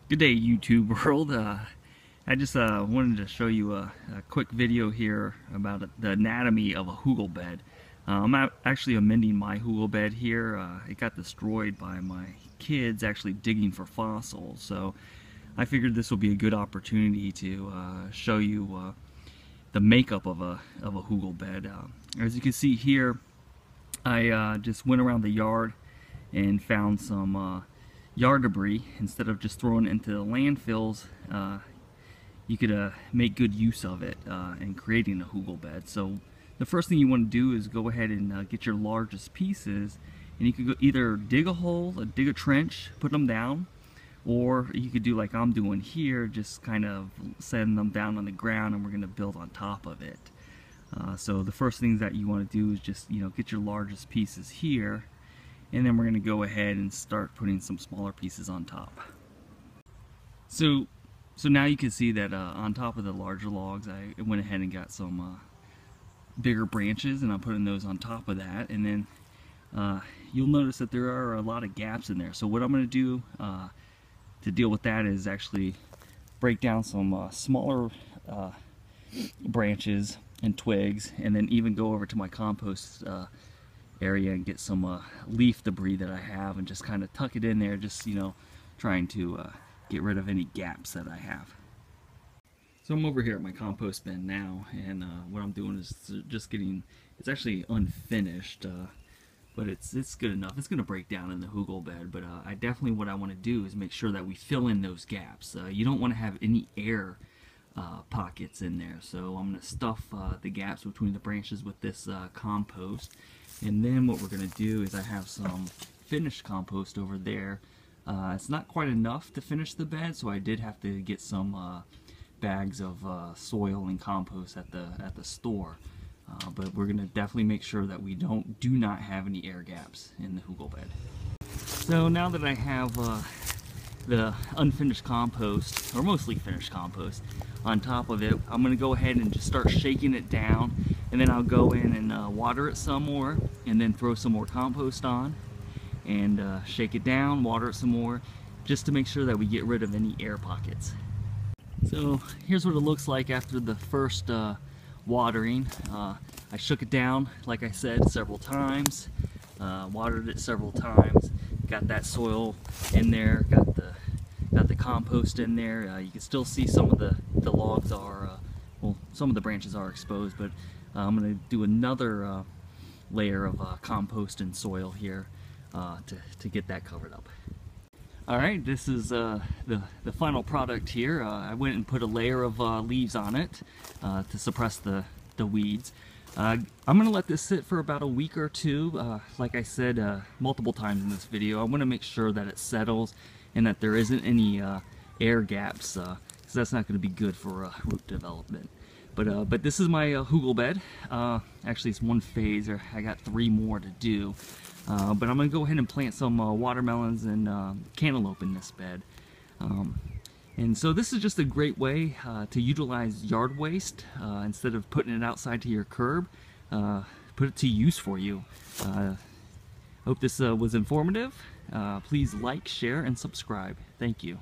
Good day, YouTube world. I just wanted to show you a quick video here about the anatomy of a Hugel bed. I'm actually amending my Hugel bed here. It got destroyed by my kids actually digging for fossils, so I figured this will be a good opportunity to show you the makeup of a Hugel bed. As you can see here, I just went around the yard and found some yard debris. Instead of just throwing it into the landfills, you could make good use of it in creating a Hugel bed. So the first thing you want to do is go ahead and get your largest pieces, and you could either dig a hole, dig a trench, put them down, or you could do like I'm doing here, just kind of send them down on the ground and we're going to build on top of it. So the first things that you want to do is just get your largest pieces here, and then we're going to go ahead and start putting some smaller pieces on top. So now you can see that on top of the larger logs, I went ahead and got some bigger branches, and I'm putting those on top of that. And then you'll notice that there are a lot of gaps in there. So what I'm going to do to deal with that is actually break down some smaller branches and twigs, and then even go over to my compost area and get some leaf debris that I have and just kind of tuck it in there, just trying to get rid of any gaps that I have. So I'm over here at my compost bin now, and what I'm doing is just getting, it's actually unfinished, but it's good enough. It's going to break down in the Hugel bed, but I definitely, what I want to do is make sure that we fill in those gaps. You don't want to have any air pockets in there, so I'm going to stuff the gaps between the branches with this compost. And then what we're going to do is I have some finished compost over there. It's not quite enough to finish the bed, so I did have to get some bags of soil and compost at the store. But we're going to definitely make sure that we do not have any air gaps in the Hugel bed. So now that I have the unfinished compost, or mostly finished compost, on top of it, I'm going to go ahead and just start shaking it down, and then I'll go in and water it some more, and then throw some more compost on, and shake it down, water it some more, just to make sure that we get rid of any air pockets. So here's what it looks like after the first watering. I shook it down, like I said, several times, watered it several times, got that soil in there, got the compost in there. You can still see some of the logs are, well, some of the branches are exposed, but I'm going to do another layer of compost and soil here to get that covered up. Alright, this is the final product here. I went and put a layer of leaves on it to suppress the weeds. I'm going to let this sit for about a week or two. Like I said multiple times in this video, I want to make sure that it settles and that there isn't any air gaps, because that's not going to be good for root development. But this is my Hugel bed. Actually, it's one phase. I got 3 more to do. But I'm going to go ahead and plant some watermelons and cantaloupe in this bed. And so this is just a great way to utilize yard waste. Instead of putting it outside to your curb, put it to use for you. Hope this was informative. Please like, share, and subscribe. Thank you.